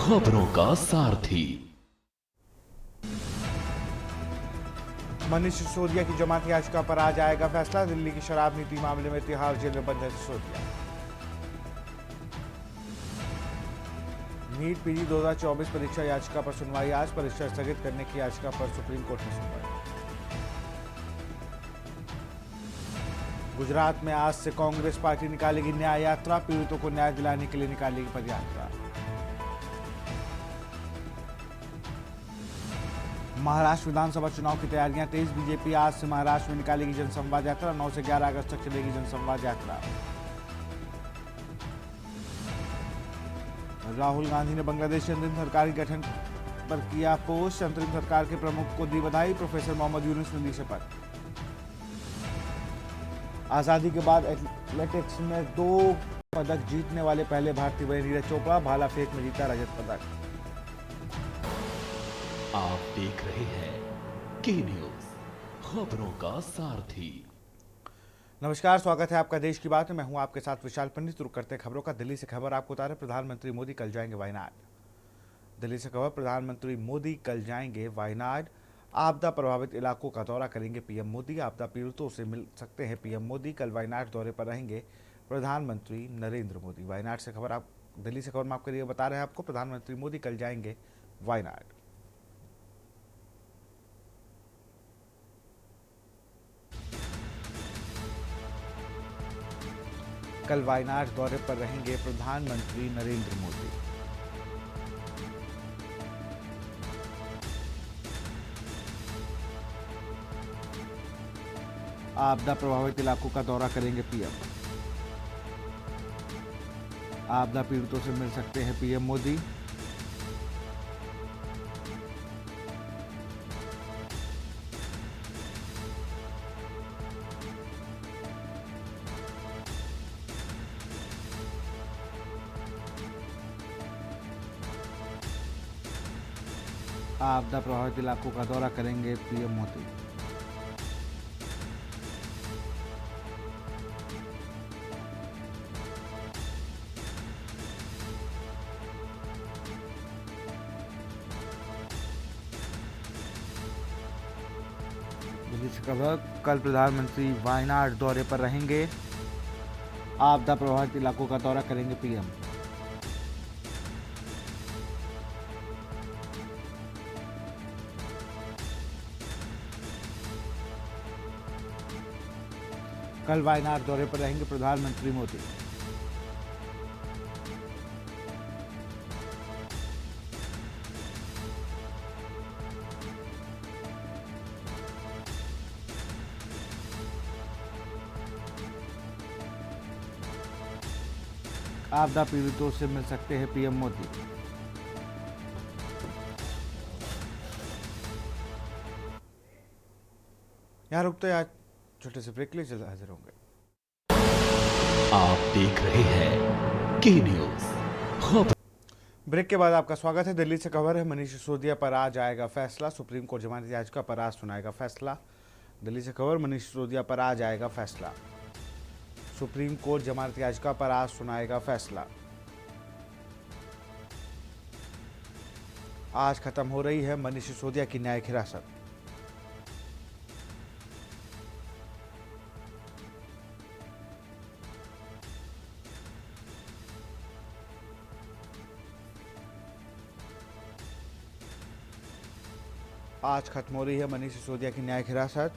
खबरों का सारथी। मनीष सिसोदिया की जमानत याचिका पर आज आएगा फैसला। दिल्ली की शराब नीति मामले में तिहाड़ जेल में बंद है सिसोदिया। नीट पीजी 2024 परीक्षा याचिका पर सुनवाई आज। परीक्षा स्थगित करने की याचिका पर सुप्रीम कोर्ट में सुनवाई। गुजरात में आज से कांग्रेस पार्टी निकालेगी न्याय यात्रा। पीड़ितों को न्याय दिलाने के लिए निकालेगी पदयात्रा। महाराष्ट्र विधानसभा चुनाव की तैयारियां तेज। बीजेपी आज से महाराष्ट्र में निकालेगी जनसंवाद यात्रा। 9 से 11 अगस्त तक चलेगी जनसंवाद यात्रा। राहुल गांधी ने बांग्लादेश की अंतरिम सरकार के गठन पर किया पोस्ट। अंतरिम सरकार के प्रमुख को दी बधाई। प्रोफेसर मोहम्मद यूनुस ने दी शपथ। आजादी के बाद एथलेटिक्स में 2 पदक जीतने वाले पहले भारतीय बने नीरज चोपड़ा। भाला फेंक में जीता रजत पदक। आप देख रहे हैं के न्यूज, खबरों का सारथी। नमस्कार, स्वागत है आपका देश की बात में। मैं हूं आपके साथ विशाल पंडित। शुरू करते हैं खबरों का। दिल्ली से खबर आपको बता रहे प्रधानमंत्री मोदी कल जाएंगे वायनाड। दिल्ली से खबर प्रधानमंत्री मोदी कल जाएंगे वायनाड। आपदा प्रभावित इलाकों का दौरा करेंगे पीएम मोदी। आपदा पीड़ितों से मिल सकते हैं पीएम मोदी। कल वायनाड दौरे पर रहेंगे प्रधानमंत्री नरेंद्र मोदी। वायनाड से खबर आप दिल्ली से खबर में आपके लिए बता रहे हैं आपको प्रधानमंत्री मोदी कल जाएंगे वायनाड। कल वायनाड दौरे पर रहेंगे प्रधानमंत्री नरेंद्र मोदी। आपदा प्रभावित इलाकों का दौरा करेंगे पीएम। आपदा पीड़ितों से मिल सकते हैं पीएम मोदी। आपदा प्रभावित इलाकों का दौरा करेंगे पीएम मोदी। दिल्ली से खबर कल प्रधानमंत्री वायनाड दौरे पर रहेंगे। आपदा प्रभावित इलाकों का दौरा करेंगे पीएम। कल वायनाड दौरे पर रहेंगे प्रधानमंत्री मोदी। आपदा पीड़ितों से मिल सकते हैं पीएम मोदी। यहाँ रुकते आज छोटे से ब्रेक के लिए जल्द हाजिर होंगे। आप देख रहे हैं के न्यूज, खबर। ब्रेक के बाद आपका स्वागत है। दिल्ली से खबर है मनीष सिसोदिया पर आज आएगा फैसला। सुप्रीम कोर्ट जमानत याचिका पर आज सुनाएगा फैसला। दिल्ली से खबर मनीष सिसोदिया पर आज आएगा फैसला। सुप्रीम कोर्ट जमानत याचिका पर आज सुनाएगा फैसला। आज खत्म हो रही है मनीष सिसोदिया की न्यायिक हिरासत। आज खत्म हो रही है मनीष सिसोदिया की न्यायिक हिरासत।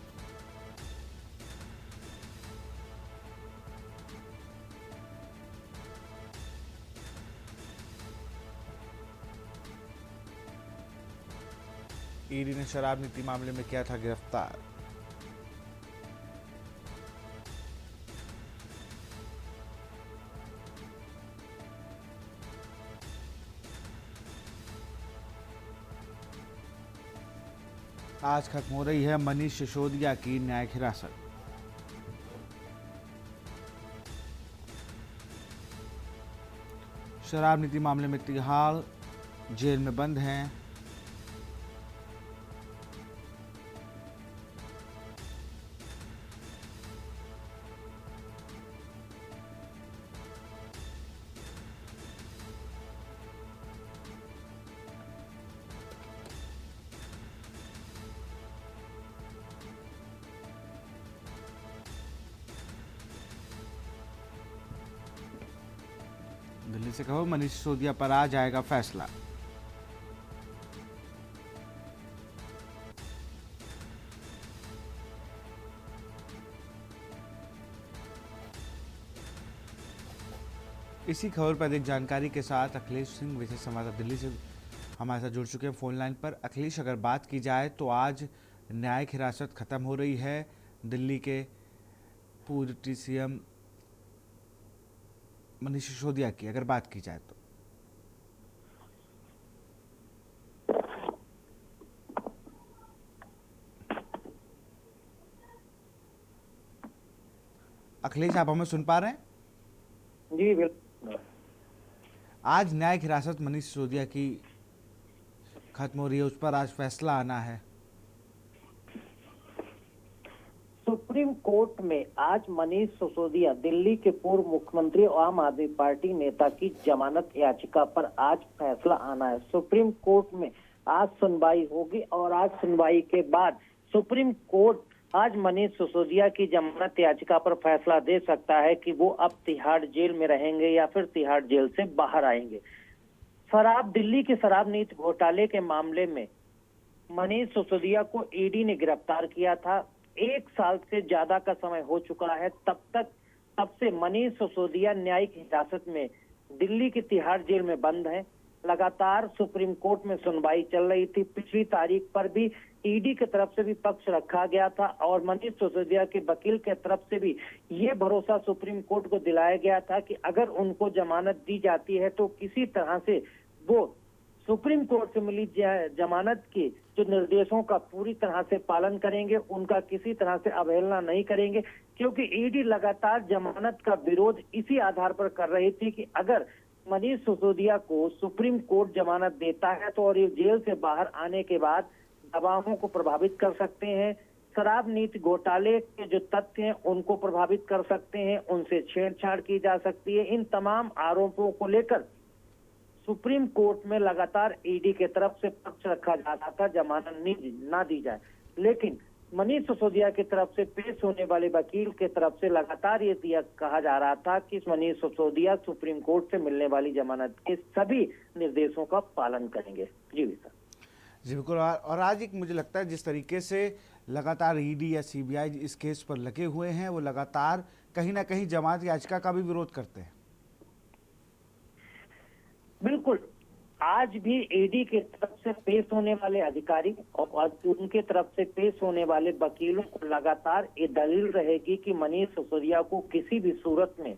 ईडी ने शराब नीति मामले में किया था गिरफ्तार। आज खत्म हो रही है मनीष सिसोदिया की न्यायिक हिरासत। शराब नीति मामले में तिहाड़ जेल में बंद हैं दिल्ली से खबर, मनीष सिसोदिया पर आज आएगा फैसला। इसी खबर पर अधिक जानकारी के साथ अखिलेश सिंह विशेष संवाददाता दिल्ली से हमारे साथ जुड़ चुके हैं फोन लाइन पर। अखिलेश, अगर बात की जाए तो आज न्यायिक हिरासत खत्म हो रही है दिल्ली के पूर्व सीएम मनीष सिसोदिया की, अगर बात की जाए तो। अखिलेश, आप हमें सुन पा रहे हैं? जी बिल्कुल। आज न्यायिक हिरासत मनीष सिसोदिया की खत्म हो रही है, उस पर आज फैसला आना है। सुप्रीम कोर्ट में आज मनीष सिसोदिया, दिल्ली के पूर्व मुख्यमंत्री और आम आदमी पार्टी नेता की जमानत याचिका पर आज फैसला आना है। सुप्रीम कोर्ट में आज सुनवाई होगी और आज सुनवाई के बाद सुप्रीम कोर्ट आज मनीष सिसोदिया की जमानत याचिका पर फैसला दे सकता है कि वो अब तिहाड़ जेल में रहेंगे या फिर तिहाड़ जेल से बाहर आएंगे। दिल्ली के शराब नीति घोटाले के मामले में मनीष सिसोदिया को ईडी ने गिरफ्तार किया था। 1 साल से ज्यादा का समय हो चुका है। तब से मनीष सिसोदिया न्यायिक हिरासत में दिल्ली की तिहाड़ जेल में बंद है। लगातार सुप्रीम कोर्ट में सुनवाई चल रही थी। पिछली तारीख पर भी ईडी की तरफ से भी पक्ष रखा गया था और मनीष सिसोदिया के वकील के तरफ से भी ये भरोसा सुप्रीम कोर्ट को दिलाया गया था कि अगर उनको जमानत दी जाती है तो किसी तरह से वो सुप्रीम कोर्ट से मिली जमानत के जो निर्देशों का पूरी तरह से पालन करेंगे, उनका किसी तरह से अवहेलना नहीं करेंगे, क्योंकि ईडी लगातार जमानत का विरोध इसी आधार पर कर रही थी कि अगर मनीष सिसोदिया को सुप्रीम कोर्ट जमानत देता है तो और ये जेल से बाहर आने के बाद दबावों को प्रभावित कर सकते हैं, शराब नीति घोटाले के जो तथ्य हैं उनको प्रभावित कर सकते हैं, उनसे छेड़छाड़ की जा सकती है। इन तमाम आरोपों को लेकर सुप्रीम कोर्ट में लगातार ईडी के तरफ से पक्ष रखा जा रहा था जमानत ना दी जाए, लेकिन मनीष सिसोदिया की तरफ से पेश होने वाले वकील के तरफ से लगातार ये कहा जा रहा था कि मनीष सिसोदिया सुप्रीम कोर्ट से मिलने वाली जमानत के सभी निर्देशों का पालन करेंगे। जी सर। जी बिल्कुल। और आज एक मुझे लगता है जिस तरीके से लगातार ईडी या सीबीआई इस केस पर लगे हुए हैं, वो लगातार कहीं ना कहीं जमानत याचिका का भी विरोध करते हैं। बिल्कुल, आज भी ईडी की तरफ से पेश होने वाले अधिकारी और उनके तरफ से पेश होने वाले वकीलों को लगातार ये दलील रहेगी कि मनीष सिसोदिया को किसी भी सूरत में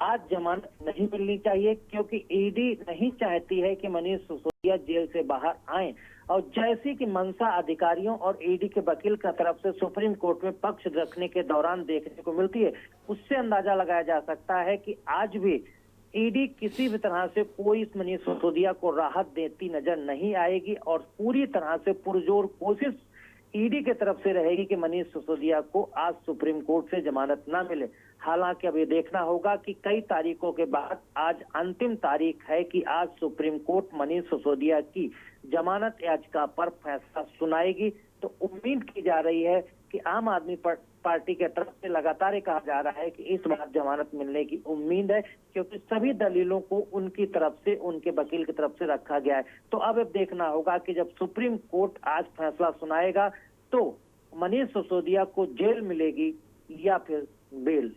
आज जमानत नहीं मिलनी चाहिए, क्योंकि ईडी नहीं चाहती है कि मनीष सिसोदिया जेल से बाहर आए। और जैसी कि मंशा अधिकारियों और ईडी के वकील की तरफ से सुप्रीम कोर्ट में पक्ष रखने के दौरान देखने को मिलती है, उससे अंदाजा लगाया जा सकता है कि आज भी ईडी किसी भी तरह से कोई इस मनीष सिसोदिया को राहत देती नजर नहीं आएगी और पूरी तरह से पुरजोर कोशिश ईडी की तरफ से रहेगी कि मनीष सिसोदिया को आज सुप्रीम कोर्ट से जमानत ना मिले। हालांकि अब ये देखना होगा कि कई तारीखों के बाद आज अंतिम तारीख है कि आज सुप्रीम कोर्ट मनीष सिसोदिया की जमानत याचिका पर फैसला सुनाएगी। तो उम्मीद की जा रही है कि आम आदमी पार्टी के तरफ से लगातार ये कहा जा रहा है कि इस बार जमानत मिलने की उम्मीद है, क्योंकि सभी दलीलों को उनकी तरफ से, उनके वकील की तरफ से रखा गया है। तो अब देखना होगा कि जब सुप्रीम कोर्ट आज फैसला सुनाएगा तो मनीष सिसोदिया को जेल मिलेगी या फिर बेल।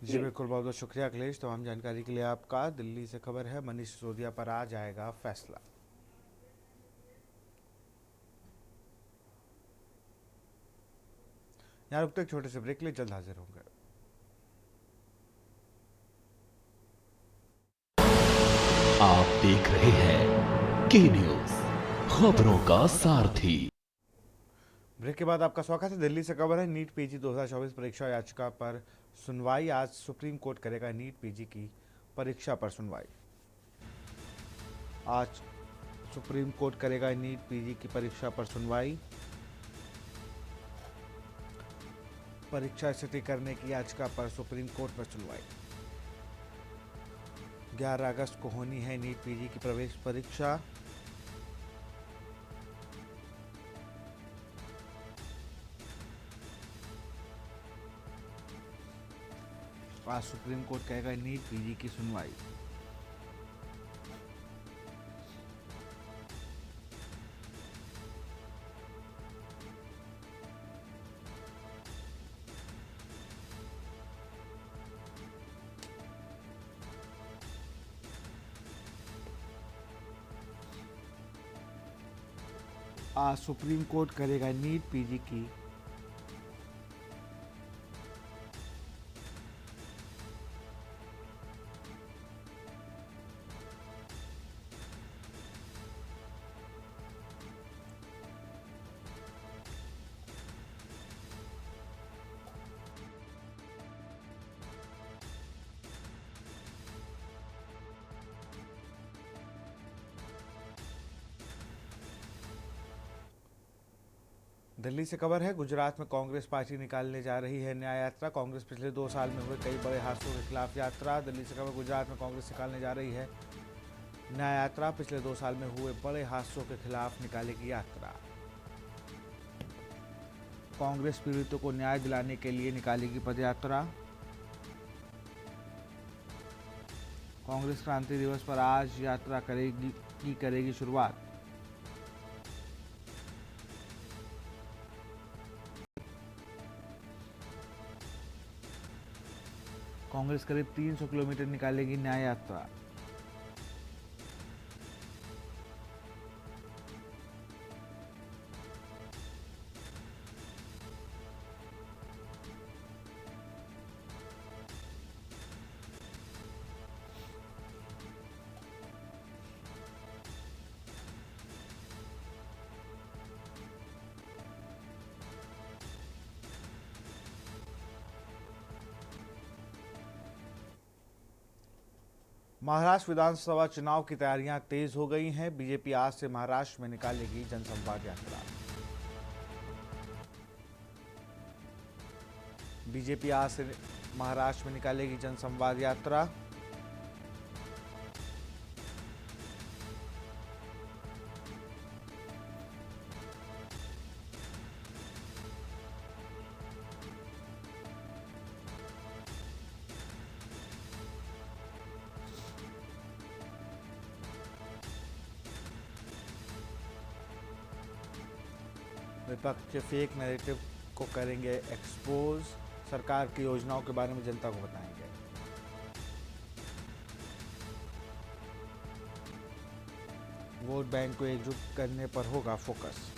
जी बिल्कुल, बहुत बहुत शुक्रिया अखिलेश तमाम जानकारी के लिए आपका। दिल्ली से खबर है, मनीष सिसोदिया पर आज आएगा फैसला। यहाँ रुकते एक छोटे से ब्रेक के लिए, जल्द हाजिर होंगे। आप देख रहे हैं के न्यूज, खबरों का सारथी। ब्रेक के बाद आपका स्वागत है। दिल्ली से खबर है, नीट पीजी 2024 परीक्षा याचिका पर सुनवाई। आज सुप्रीम कोर्ट करेगा नीट पीजी की परीक्षा पर सुनवाई। आज सुप्रीम कोर्ट करेगा नीट पीजी की परीक्षा पर सुनवाई। परीक्षा स्थिति करने की याचिका पर सुप्रीम कोर्ट में सुनवाई। 11 अगस्त को होनी है नीट पीजी की प्रवेश परीक्षा। आज सुप्रीम कोर्ट कहेगा नीट पीजी की सुनवाई। आज सुप्रीम कोर्ट करेगा नीट पीजी की दिल्ली से खबर है, गुजरात में कांग्रेस पार्टी निकालने जा रही है न्याय यात्रा। कांग्रेस पिछले 2 साल में हुए कई बड़े हादसों के खिलाफ यात्रा। दिल्ली से खबर, गुजरात में कांग्रेस निकालने जा रही है न्याय यात्रा। पिछले 2 साल में हुए बड़े हादसों के खिलाफ निकालेगी यात्रा। कांग्रेस पीड़ितों को न्याय दिलाने के लिए निकालेगी पदयात्रा। कांग्रेस क्रांति दिवस पर आज यात्रा करेगी शुरुआत। कांग्रेस करीब 300 किलोमीटर निकालेगी न्याय यात्रा। महाराष्ट्र विधानसभा चुनाव की तैयारियां तेज हो गई हैं। बीजेपी आज से महाराष्ट्र में निकालेगी जनसंवाद यात्रा। बीजेपी आज से महाराष्ट्र में निकालेगी जनसंवाद यात्रा। विपक्ष के फेक नैरेटिव को करेंगे एक्सपोज। सरकार की योजनाओं के बारे में जनता को बताएंगे। वोट बैंक को एकजुट करने पर होगा फोकस।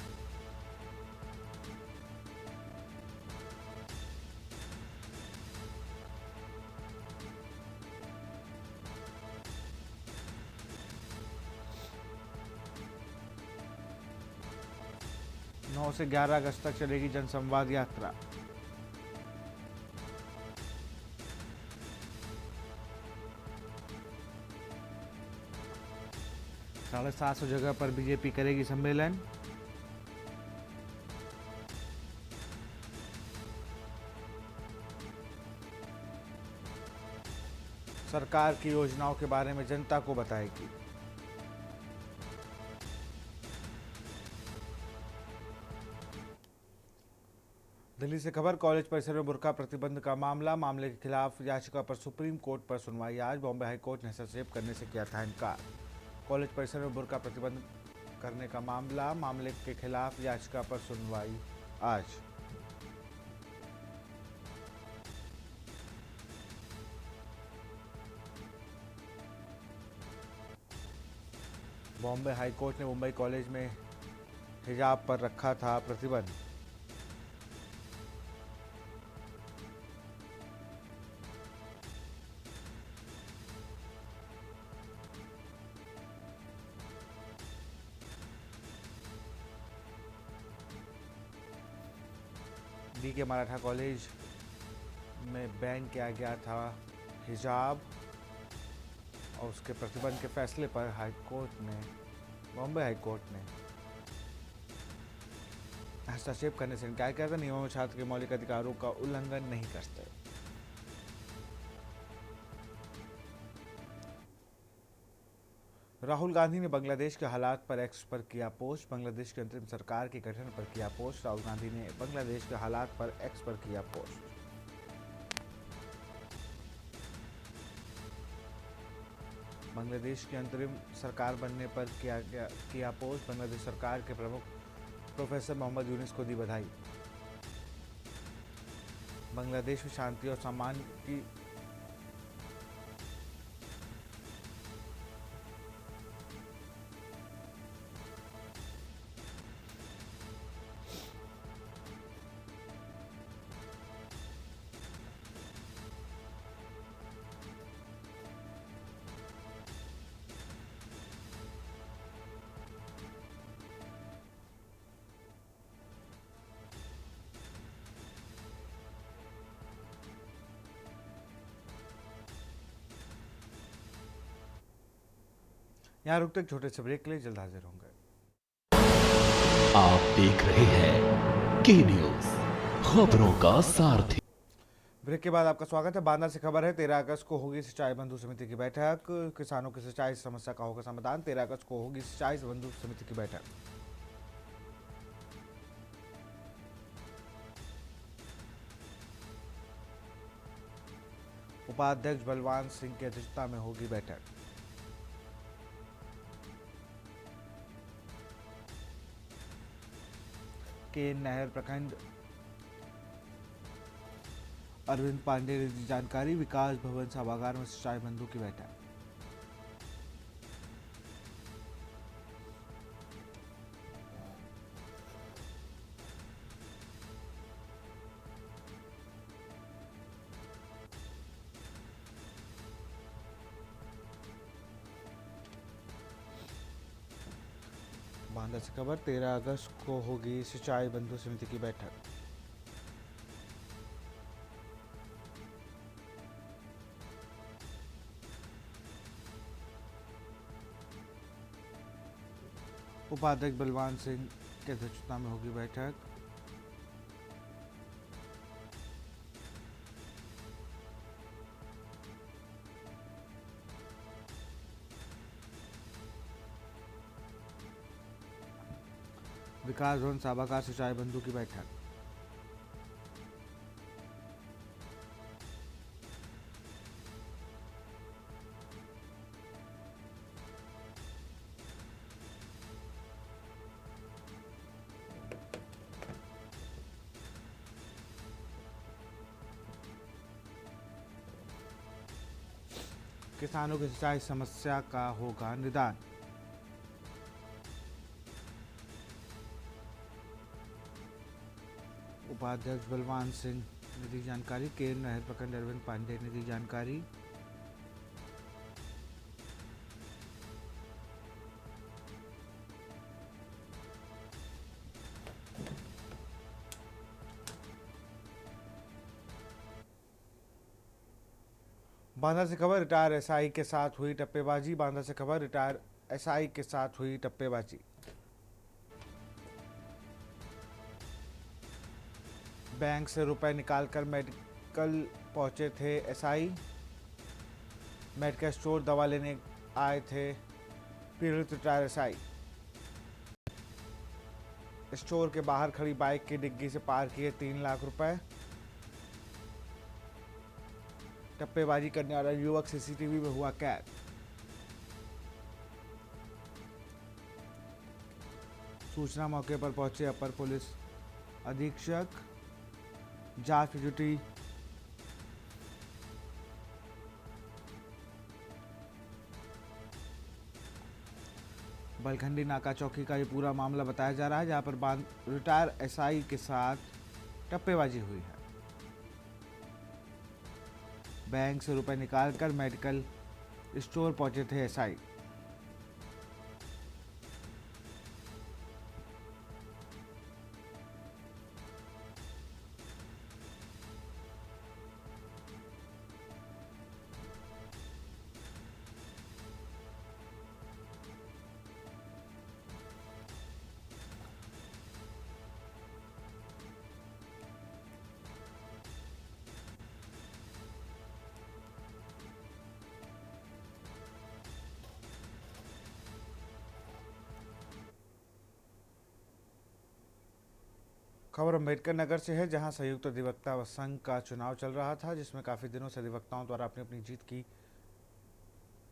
नौ से 11 अगस्त तक चलेगी जनसंवाद यात्रा। साढ़े 700 जगह पर बीजेपी करेगी सम्मेलन। सरकार की योजनाओं के बारे में जनता को बताएगी। दिल्ली से खबर, कॉलेज परिसर में बुर्का प्रतिबंध का मामले के खिलाफ याचिका पर सुप्रीम कोर्ट पर सुनवाई आज। बॉम्बे हाई कोर्ट ने हस्तक्षेप करने से किया था इनकार। कॉलेज परिसर में बुर्का प्रतिबंध करने का मामले के खिलाफ याचिका पर सुनवाई आज। बॉम्बे हाई कोर्ट ने मुंबई कॉलेज में हिजाब पर रखा था प्रतिबंध। डी के मराठा कॉलेज में बैन किया गया था हिजाब और उसके प्रतिबंध के फैसले पर बॉम्बे हाई कोर्ट ने हस्तक्षेप करने से इनकार किया था। नियमों में छात्र के मौलिक अधिकारों का उल्लंघन नहीं करते। राहुल गांधी ने बांग्लादेश के हालात पर एक्स पर किया पोस्ट। बांग्लादेश की अंतरिम सरकार के गठन पर किया पोस्ट। राहुल गांधी ने बांग्लादेश के हालात पर एक्स पर किया पोस्ट। बांग्लादेश की अंतरिम सरकार बनने पर किया पोस्ट। बांग्लादेश सरकार के प्रमुख प्रोफेसर मोहम्मद यूनुस को दी बधाई। बांग्लादेश में शांति और सम्मान की यहाँ रुकते एक छोटे से ब्रेक के लिए, जल्द हाजिर होंगे। आप देख रहे हैं के न्यूज, खबरों का सारथी। ब्रेक के बाद आपका स्वागत है। बांदा से खबर है, 13 अगस्त को होगी सिंचाई बंधु समिति की बैठक। किसानों की सिंचाई समस्या का होगा समाधान। 13 अगस्त को होगी सिंचाई बंधु समिति की बैठक। उपाध्यक्ष बलवान सिंह की अध्यक्षता में होगी बैठक। के नहर प्रखंड अरविंद पांडे ने दी जानकारी। विकास भवन सभागार में सिंचाई बंधु की बैठक। बांदा से खबर, 13 अगस्त को होगी सिंचाई बंधु समिति की बैठक। उपाध्यक्ष बलवान सिंह की अध्यक्षता में होगी बैठक। विकास भवन सभागार सिंचाई बंधु की बैठक। किसानों की सिंचाई समस्या का होगा निदान। उपाध्यक्ष बलवान सिंह ने दी जानकारी। के नहर प्रखंड अरविंद पांडे ने दी जानकारी। बांदा से खबर, रिटायर एसआई के साथ हुई टप्पेबाजी। बांदा से खबर, रिटायर एसआई के साथ हुई टप्पेबाजी। बैंक से रुपए निकालकर मेडिकल पहुंचे थे एसआई। मेडिकल स्टोर दवा लेने आए थे पीड़ित रिटायर एसआई। स्टोर के बाहर खड़ी बाइक की डिग्गी से पार किए 3 लाख रुपए। टप्पेबाजी करने वाला युवक सीसीटीवी में हुआ कैद। सूचना मौके पर पहुंचे अपर पुलिस अधीक्षक। जांच में जुटी बलखंडी नाका चौकी का ये पूरा मामला बताया जा रहा है, जहां पर रिटायर एसआई के साथ टप्पेबाजी हुई है। बैंक से रुपए निकालकर मेडिकल स्टोर पहुंचे थे एसआई। खबर अम्बेडकर नगर से है, जहां संयुक्त अधिवक्ता संघ का चुनाव चल रहा था, जिसमें काफी दिनों से अधिवक्ताओं द्वारा अपनी अपनी जीत की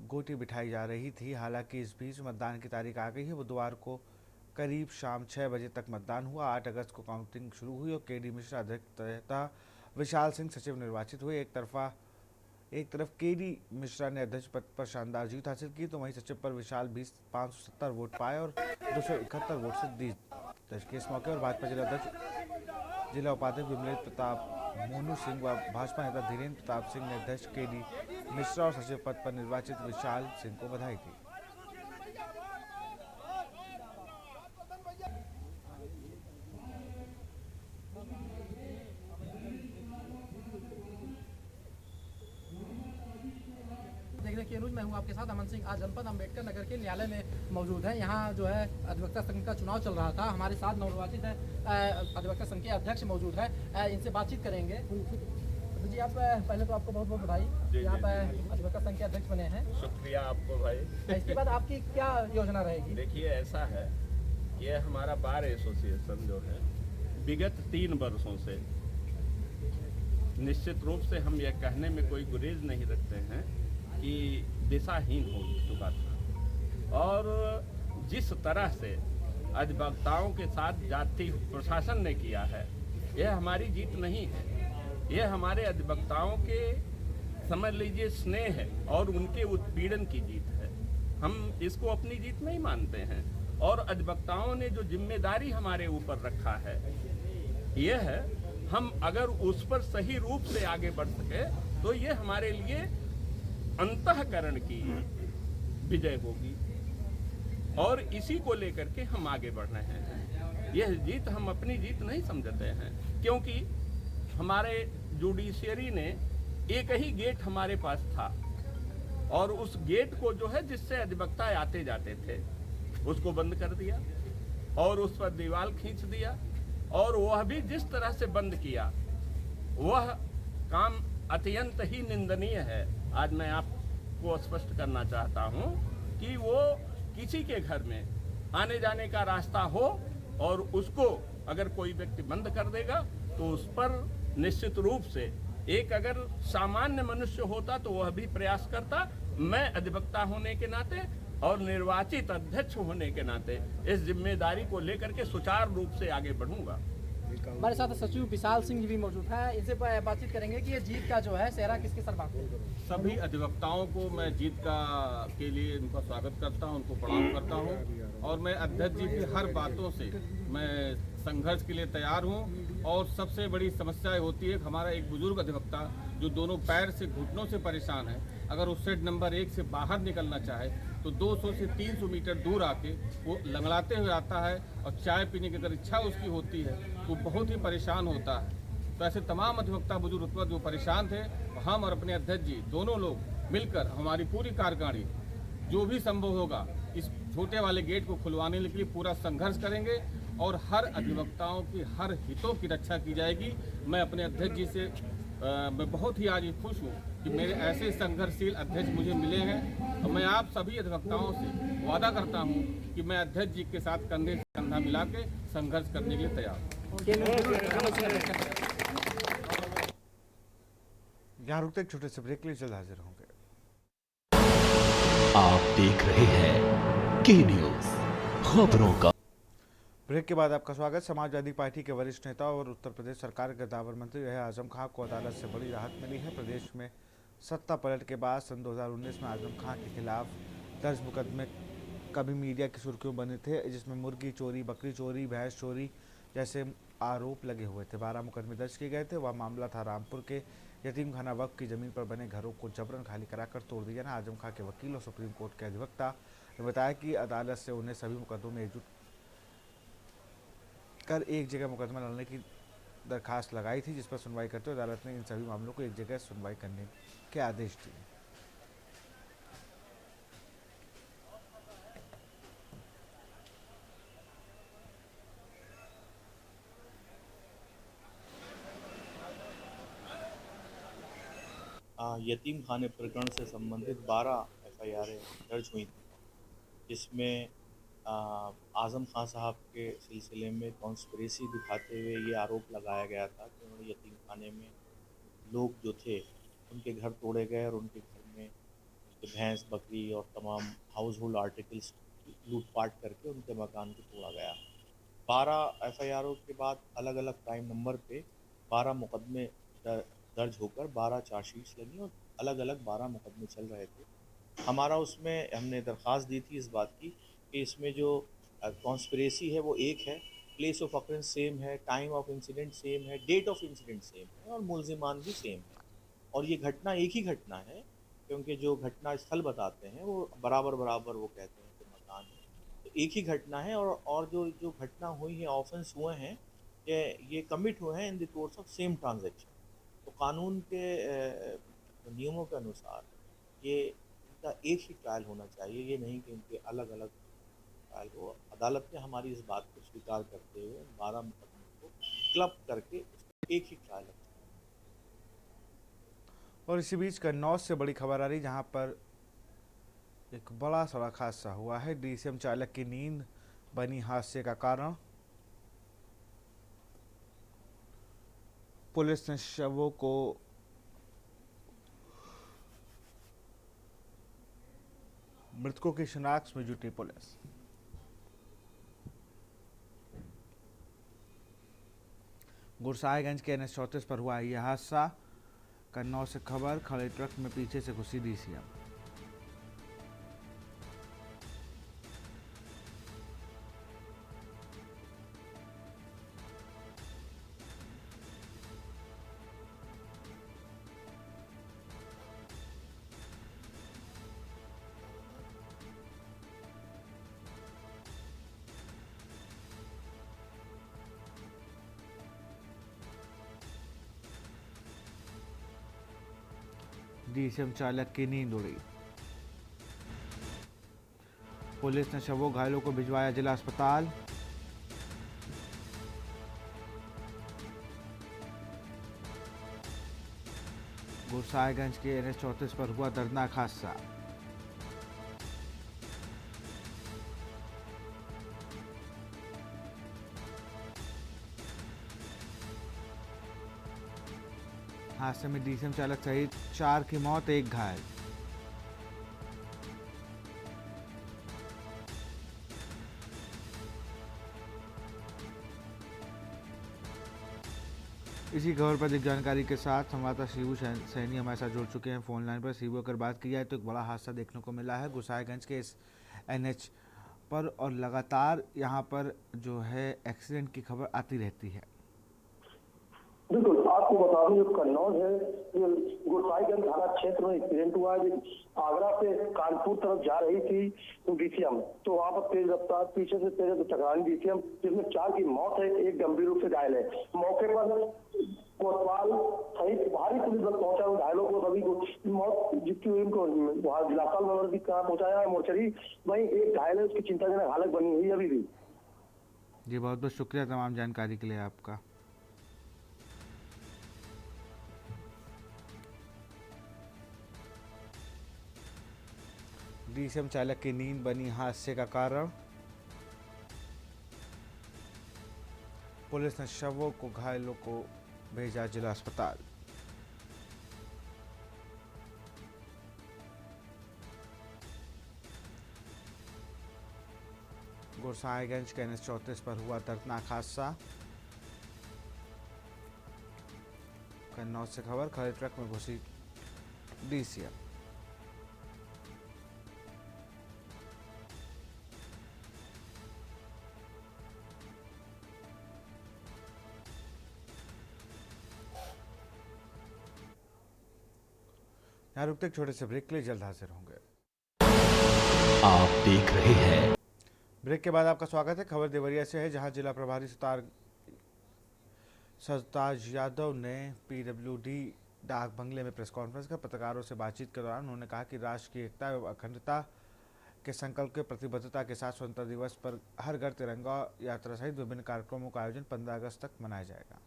गोटी बिठाई जा रही थी। हालांकि इस बीच मतदान की तारीख आ गई है। बुधवार को करीब शाम 6 बजे तक मतदान हुआ। 8 अगस्त को काउंटिंग शुरू हुई और केडी मिश्रा अध्यक्ष तथा विशाल सिंह सचिव निर्वाचित हुए। एक तरफ केडी मिश्रा ने अध्यक्ष पद पर शानदार जीत हासिल की, तो वहीं सचिव पर विशाल 570 वोट पाए और 271 वोट से जीत दर्ज की। इस मौके पर भाजपा जिला उपाध्यक्ष विमलेश प्रताप मोनू सिंह व भाजपा नेता धीरेन्द्र प्रताप सिंह ने अध्यक्ष केडी मिश्रा और सचिव पद पर निर्वाचित विशाल सिंह को बधाई दी। देख रहे हैं अनुज, मैं हूं हूं आपके साथ अमन सिंह। आज जनपद अम्बेडकर नगर के न्यायालय में मौजूद है। यहाँ जो है अधिवक्ता संघ का चुनाव चल रहा था। हमारे साथ नवनिर्वाचित है अधिवक्ता संघ के अध्यक्ष मौजूद है, इनसे बातचीत करेंगे। तो जी, आप पहले तो आपको बहुत बहुत बधाई, आप अधिवक्ता संघ के अध्यक्ष बने हैं। शुक्रिया आपको भाई। इसके बाद आपकी क्या योजना रहेगी? देखिए, ऐसा है, ये हमारा बार एसोसिएशन जो है विगत 3 वर्षों से, निश्चित रूप से हम यह कहने में कोई गुरेज नहीं रखते हैं कि दिशाहीन हो चुका था। और जिस तरह से अधिवक्ताओं के साथ जाति प्रशासन ने किया है, यह हमारी जीत नहीं है, यह हमारे अधिवक्ताओं के समझ लीजिए स्नेह है और उनके उत्पीड़न की जीत है। हम इसको अपनी जीत नहीं मानते हैं। और अधिवक्ताओं ने जो जिम्मेदारी हमारे ऊपर रखा है, यह है, हम अगर उस पर सही रूप से आगे बढ़ सके तो ये हमारे लिए अंतःकरण की विजय होगी। और इसी को लेकर के हम आगे बढ़ रहे हैं। यह जीत हम अपनी जीत नहीं समझते हैं, क्योंकि हमारे जुडिशियरी ने एक ही गेट हमारे पास था और उस गेट को जो है जिससे अधिवक्ता आते जाते थे उसको बंद कर दिया और उस पर दीवार खींच दिया। और वह भी जिस तरह से बंद किया, वह काम अत्यंत ही निंदनीय है। आज मैं आपको स्पष्ट करना चाहता हूं कि वो किसी के घर में आने जाने का रास्ता हो और उसको अगर कोई व्यक्ति बंद कर देगा तो उस पर निश्चित रूप से एक अगर सामान्य मनुष्य होता तो वह भी प्रयास करता। मैं अधिवक्ता होने के नाते और निर्वाचित अध्यक्ष होने के नाते इस जिम्मेदारी को लेकर के सुचारू रूप से आगे बढ़ूंगा। हमारे साथ सचिव विशाल सिंह जी भी मौजूद है, इनसे बातचीत करेंगे कि ये जीत का जो है सेहरा किसके सर बांधेगा। सभी अधिवक्ताओं को मैं जीत के लिए उनका स्वागत करता हूं, उनको प्रणाम करता हूं और मैं अध्यक्ष जी की हर बातों से मैं संघर्ष के लिए तैयार हूं। और सबसे बड़ी समस्या होती है, हमारा एक बुजुर्ग अधिवक्ता जो दोनों पैर से घुटनों से परेशान है, अगर उस सेट नंबर 1 से बाहर निकलना चाहे तो 200 से 300 मीटर दूर आके वो लंगड़ाते हुए आता है और चाय पीने की अगर इच्छा उसकी होती है तो बहुत ही परेशान होता है। तो ऐसे तमाम अधिवक्ता बुजुर्ग उस वक्त जो परेशान थे, हम और अपने अध्यक्ष जी दोनों लोग मिलकर हमारी पूरी कार्यकारिणी जो भी संभव होगा इस छोटे वाले गेट को खुलवाने के लिए पूरा संघर्ष करेंगे और हर अधिवक्ताओं की हर हितों की रक्षा की जाएगी। मैं अपने अध्यक्ष जी से मैं बहुत ही आज खुश हूँ कि मेरे ऐसे संघर्षशील अध्यक्ष मुझे मिले हैं और मैं आप सभी अधिवक्ताओं से वादा करता हूँ कि मैं अध्यक्ष जी के साथ कंधे से कंधा मिला के संघर्ष करने के लिए तैयार हूँ। यहाँ रुकते एक छोटे से ब्रेक के लिए जल्द हाजिर होंगे। आप देख रहे हैं के न्यूज, खबरों का। ब्रेक के बाद आपका स्वागत। समाजवादी पार्टी के वरिष्ठ नेता और उत्तर प्रदेश सरकार के दावर मंत्री रहे आजम खां को अदालत से बड़ी राहत मिली है। प्रदेश में सत्ता पलट के बाद सन 2019 में आजम खां के खिलाफ दर्ज मुकदमे कभी मीडिया की सुर्खियों बने थे, जिसमें मुर्गी चोरी, बकरी चोरी, भैंस चोरी जैसे आरोप लगे हुए थे। 12 मुकदमे दर्ज किए गए थे। वह मामला था रामपुर के यतीम खाना वक्फ की जमीन पर बने घरों को जबरन खाली कराकर तोड़ दिया ना। आजम खां के वकील और सुप्रीम कोर्ट के अधिवक्ता ने बताया कि अदालत से उन्हें सभी मुकदमों में एकजुट कर एक जगह मुकदमा लड़ने की दरखास्त लगाई थी, जिस पर सुनवाई करते हुए अदालत ने इन सभी मामलों को एक जगह सुनवाई करने के आदेश दिए। यतीम खाने प्रकरण से संबंधित 12 FIR दर्ज हुई थी, जिसमें आज़म खां साहब के सिलसिले में कॉन्स्पिरेसी दिखाते हुए ये आरोप लगाया गया था कि उन्होंने यतीम खाने में लोग जो थे उनके घर तोड़े गए और उनके घर में भैंस, बकरी और तमाम हाउस होल्ड आर्टिकल्स लूटपाट करके उनके मकान को तोड़ा गया। 12 FIR के बाद अलग अलग क्राइम नंबर पे 12 मुकदमे दर्ज होकर 12 चार्जशीट्स लगी और अलग अलग 12 मुकदमे चल रहे थे। हमारा उसमें हमने दरख्वास्त दी थी इस बात की कि इसमें जो कॉन्स्पिरेसी है वो एक है, प्लेस ऑफ ऑकरेंस सेम है, टाइम ऑफ इंसिडेंट सेम है, डेट ऑफ इंसिडेंट सेम है और मुलजिमान भी सेम है। और ये घटना एक ही घटना है, क्योंकि जो घटना स्थल बताते हैं वो बराबर वो कहते हैं कि मकान है, तो एक ही घटना है। और जो घटना हुई है, ऑफेंस हुए हैं, ये कमिट हुए हैं in the course of same transaction. तो कानून के नियमों के अनुसार ये का एक ही ट्रायल होना चाहिए, ये नहीं कि उनके अलग अलग ट्रायल हो। अदालत ने हमारी इस बात को स्वीकार करते हुए 12 मुकदमों को क्लब करके उसका एक ही ट्रायल रखा। और इसी बीच कन्नौज से बड़ी खबर आ रही, जहां पर एक बड़ा सड़क हादसा हुआ है। डीसीएम चालक की नींद बनी हादसे का कारण। पुलिस ने शवों को मृतकों की शिनाख्त में जुटी पुलिस। गुरसाहिगंज के NH 34 पर हुआ यह हादसा। कन्नौज से खबर, खड़े ट्रक में पीछे से घुसी डीसीएम। डीसीएम चालक की नींद उड़ी। पुलिस ने शवों घायलों को भिजवाया जिला अस्पताल। गुरसाहिगंज के NH 34 पर हुआ दर्दनाक हादसा। हादसे में डीसीएम चालक सहित 4 की मौत, 1 घायल। इसी खबर पर अधिक जानकारी के साथ संवाददाता शिबू सैनी हमारे साथ जुड़ चुके हैं फोन लाइन पर। शिबू, अगर बात की जाए तो एक बड़ा हादसा देखने को मिला है गुरसाहिगंज के इस NH पर, और लगातार यहाँ पर जो है एक्सीडेंट की खबर आती रहती है। बिल्कुल, आपको बता दूं, जो कन्नौज है, ये गुरसाहिगंज थाना क्षेत्र में एक्सीडेंट हुआ है। आगरा से कानपुर तरफ जा रही थी डीसीएम, तो वहां पर तेज रफ्तार पीछे से तेज टकरानी डीसीएम, जिसमें 4 की मौत है, 1 गंभीर रूप से घायल है। मौके पर कोतवाल सहित भारी पुलिस बल पहुंचा, घायलों को सभी को मौत जिसकी हुई उनको वहाँ जिला अस्पताल भी कहाँ पहुंचाया है मोर्चरी। वहीं 1 घायल है, उसकी चिंताजनक हालत बनी हुई अभी भी। जी, बहुत बहुत शुक्रिया तमाम जानकारी के लिए आपका। डीसीएम चालक की नींद बनी हादसे का कारण। पुलिस ने शवों को घायलों को भेजा जिला अस्पताल। गुरसाहिगंज के NH 34 पर हुआ दर्दनाक हादसा। कन्नौज से खबर, खड़े ट्रक में घुसी डीसीएम। यहाँ रुकते एक छोटे से ब्रेक के लिए, जल्द हाजिर होंगे। आप देख रहे हैं। ब्रेक के बाद आपका स्वागत है। खबर देवरिया से है, जहां जिला प्रभारी सरताज यादव ने PWD डाक बंगले में प्रेस कॉन्फ्रेंस कर पत्रकारों से बातचीत के दौरान उन्होंने कहा कि राष्ट्र की एकता एवं अखंडता के संकल्प के प्रतिबद्धता के साथ स्वतंत्रता दिवस पर हर घर तिरंगा यात्रा सहित विभिन्न कार्यक्रमों का आयोजन 15 अगस्त तक मनाया जाएगा।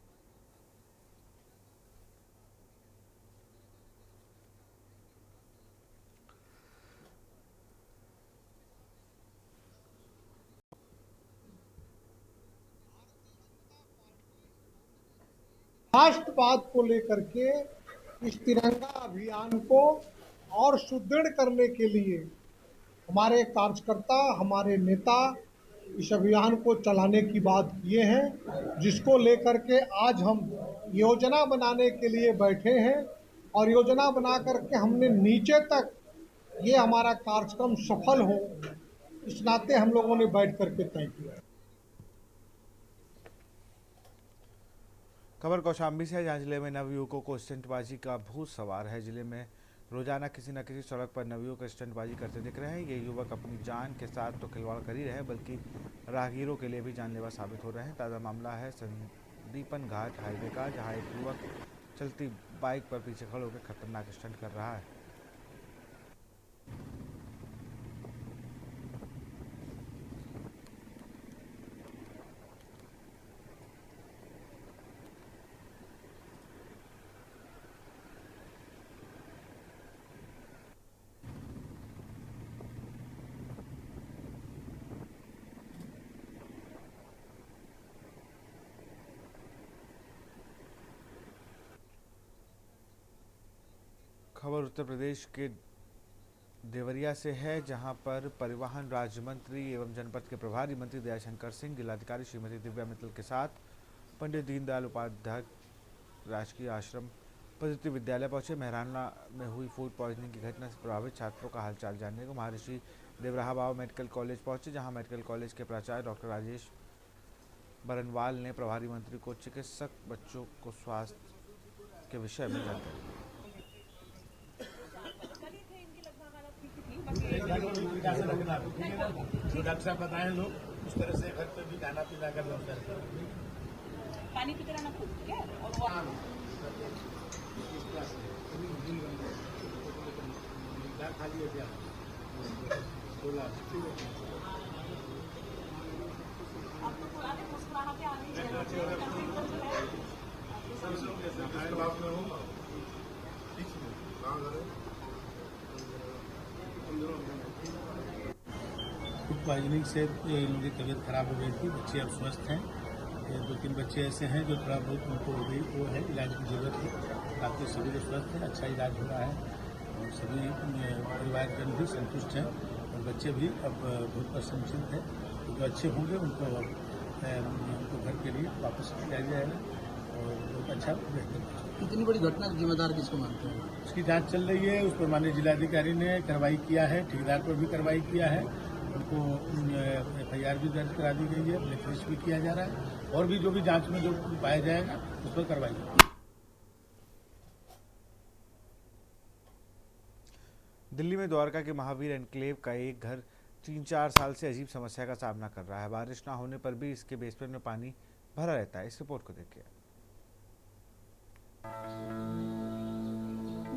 राष्ट्रवाद को लेकर के इस तिरंगा अभियान को और सुदृढ़ करने के लिए हमारे कार्यकर्ता, हमारे नेता इस अभियान को चलाने की बात किए हैं, जिसको लेकर के आज हम योजना बनाने के लिए बैठे हैं। और योजना बना करके हमने नीचे तक ये हमारा कार्यक्रम सफल हो, इस नाते हम लोगों ने बैठ करके तय किया। खबर कौशाम्बी से है, जहाँ जिले में नवयुवकों को स्टंटबाजी का भूत सवार है। जिले में रोजाना किसी न किसी सड़क पर नवयुवक स्टंटबाजी करते दिख रहे हैं। ये युवक अपनी जान के साथ तो खिलवाड़ कर ही रहे हैं, बल्कि राहगीरों के लिए भी जानलेवा साबित हो रहे हैं। ताज़ा मामला है संदीपन घाट हाईवे का, जहाँ एक युवक चलती बाइक पर पीछे खड़े होकर खतरनाक स्टंट कर रहा है। खबर उत्तर प्रदेश के देवरिया से है, जहां पर परिवहन राज्य मंत्री एवं जनपद के प्रभारी मंत्री दयाशंकर सिंह जिलाधिकारी श्रीमती दिव्या मित्तल के साथ पंडित दीनदयाल उपाध्याय राजकीय आश्रम पद्धति विद्यालय पहुंचे। मेहराना में हुई फूड पॉइजनिंग की घटना से प्रभावित छात्रों का हालचाल जानने को महर्षि देवराहा बाबा मेडिकल कॉलेज पहुंचे, जहां मेडिकल कॉलेज के प्राचार्य डॉक्टर राजेश बरनवाल ने प्रभारी मंत्री को चिकित्सक बच्चों को स्वास्थ्य के विषय में जानकारी दी। जो डॉक्टर साहब बताए लोग उस तरह से घर पे भी खाना पीना कर पानी पीते रहना ठीक है। और खाली हो गया फूड पॉइजनिंग से इनकी तबीयत खराब हो गई थी। बच्चे अब स्वस्थ हैं। 2-3 बच्चे ऐसे हैं जो थोड़ा बहुत उनको हो गई, वो है इलाज की जरूरत है। बाकी सभी लोग स्वस्थ हैं, अच्छा इलाज हो रहा है और सभी परिवारजन भी संतुष्ट हैं और बच्चे भी अब बहुत प्रसन्नचित्त हैं। जो अच्छे होंगे उनको घर के लिए वापस किया जाएगा और बहुत अच्छा बेहतर। इतनी बड़ी घटना का जिम्मेदार किसको मानते हैं? उसकी जांच चल रही है। उस पर माननीय जिलाधिकारी ने कार्रवाई किया है, ठेकेदार पर भी कार्रवाई किया है, उनको FIR भी दर्ज करा दी गई है, ब्लैक लिस्ट भी किया जा रहा है और भी जो भी जांच में जो पाया जाएगा उस पर कार्रवाई होगी। दिल्ली में द्वारका के महावीर एनक्लेव का एक घर 3-4 साल से अजीब समस्या का सामना कर रहा है। बारिश न होने पर भी इसके बेसमेंट में पानी भरा रहता है। इस रिपोर्ट को देखिए।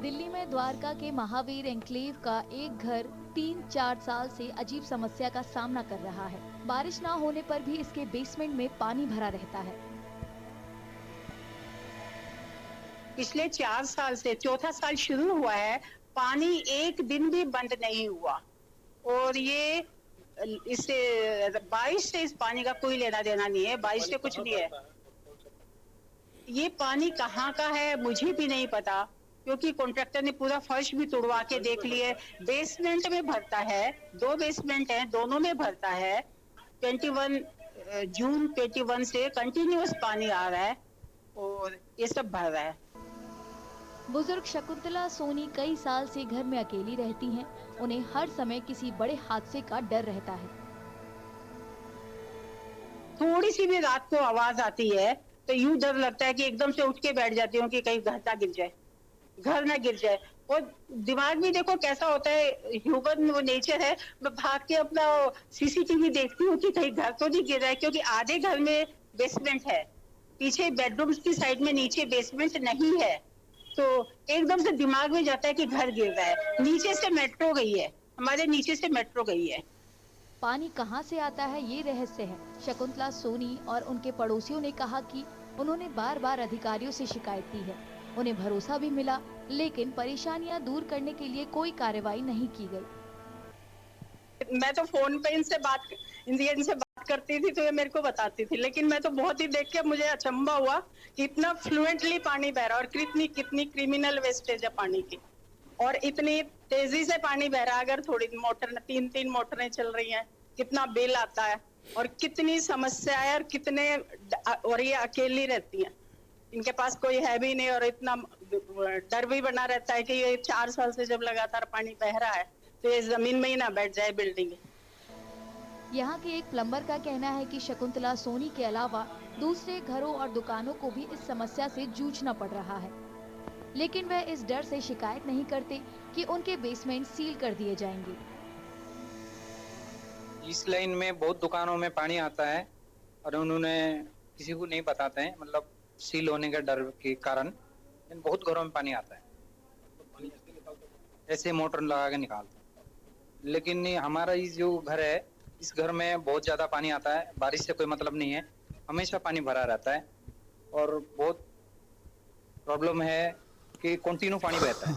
दिल्ली में द्वारका के महावीर एनक्लेव का एक घर 3-4 साल से अजीब समस्या का सामना कर रहा है। बारिश न होने पर भी इसके बेसमेंट में पानी भरा रहता है। पिछले 4 साल से चौथा साल शुरू हुआ है, पानी एक दिन भी बंद नहीं हुआ और ये इससे बारिश से इस पानी का कोई लेना देना नहीं है, बारिश से कुछ नहीं है। ये पानी कहाँ का है मुझे भी नहीं पता, क्योंकि कॉन्ट्रैक्टर ने पूरा फर्श भी तोड़वा के देख लिए। बेसमेंट में भरता है, 2 बेसमेंट हैं, दोनों में भरता है। 21 जून 21 से कंटिन्यूअस पानी आ रहा है और ये सब भर रहा है। बुजुर्ग शकुंतला सोनी कई साल से घर में अकेली रहती हैं। उन्हें हर समय किसी बड़े हादसे का डर रहता है। थोड़ी सी भी रात को आवाज आती है तो यूं डर लगता है कि एकदम से उठ के बैठ जाती हूँ कि कहीं घर ना गिर जाए, घर ना गिर जाए। और दिमाग भी देखो कैसा होता है, ह्यूमन वो नेचर है। मैं भाग के अपना CCTV देखती हूँ कि कहीं घर तो नहीं गिर रहा है, क्योंकि आधे घर में बेसमेंट है, पीछे बेडरूम्स की साइड में नीचे बेसमेंट नहीं है, तो एकदम से दिमाग में जाता है कि घर गिर रहा है। नीचे से मेट्रो गई है, हमारे नीचे से मेट्रो गई है। पानी कहां से आता है ये रहस्य है। शकुंतला सोनी और उनके पड़ोसियों ने कहा कि उन्होंने बार-बार अधिकारियों से शिकायत की है। उन्हें भरोसा भी मिला, लेकिन परेशानियां दूर करने के लिए कोई कार्रवाई नहीं की गई। मैं तो फोन पे इनसे बात करती थी तो ये मेरे को बताती थी, लेकिन मैं तो बहुत ही देख के मुझे अचंभा हुआ कि इतना फ्लुएंटली पानी बह रहा और कितनी क्रिमिनल वेस्टेज है पानी की, और इतनी तेजी से पानी बह रहा। अगर थोड़ी मोटर 3 मोटरें चल रही हैं, कितना बिल आता है और कितनी समस्या है और ये अकेली रहती हैं, इनके पास कोई है भी नहीं और इतना डर भी बना रहता है कि ये 4 साल से जब लगातार पानी बह रहा है तो ये जमीन में ही ना बैठ जाए बिल्डिंग। यहाँ के एक प्लम्बर का कहना है कि शकुंतला सोनी के अलावा दूसरे घरों और दुकानों को भी इस समस्या से जूझना पड़ रहा है, लेकिन वह इस डर से शिकायत नहीं करते कि उनके बेसमेंट सील कर दिए जाएंगे। इस लाइन में बहुत दुकानों में पानी आता है और उन्होंने किसी को नहीं बताते हैं, मतलब सील होने के डर के कारण बहुत घरों में पानी आता है, ऐसे मोटर लगा के निकालते हैं। लेकिन हमारा ये जो घर है, इस घर में बहुत ज्यादा पानी आता है, बारिश से कोई मतलब नहीं है, हमेशा पानी भरा रहता है और बहुत प्रॉब्लम है कि कंटिन्यू पानी बहता है।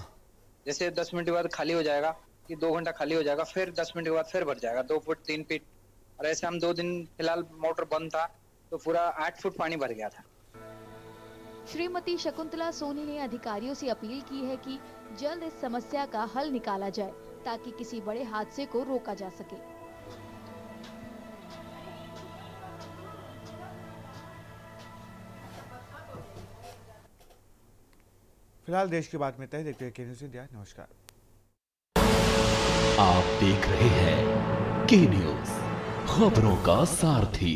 जैसे 10 मिनट के बाद खाली हो जाएगा कि 2 घंटा खाली हो जाएगा, फिर 10 मिनट के बाद फिर भर जाएगा 2 फुट 3 फीट। और ऐसे हम 2 दिन फिलहाल मोटर बंद था तो पूरा 8 फुट पानी भर गया था। श्रीमती शकुंतला सोनी ने अधिकारियों से अपील की है कि जल्द इस समस्या का हल निकाला जाए ताकि किसी बड़े हादसे को रोका जा सके। फिलहाल देश की बात में तय देखते हैं के न्यूज़ इंडिया। नमस्कार। आप देख रहे हैं के न्यूज़, खबरों का सारथी।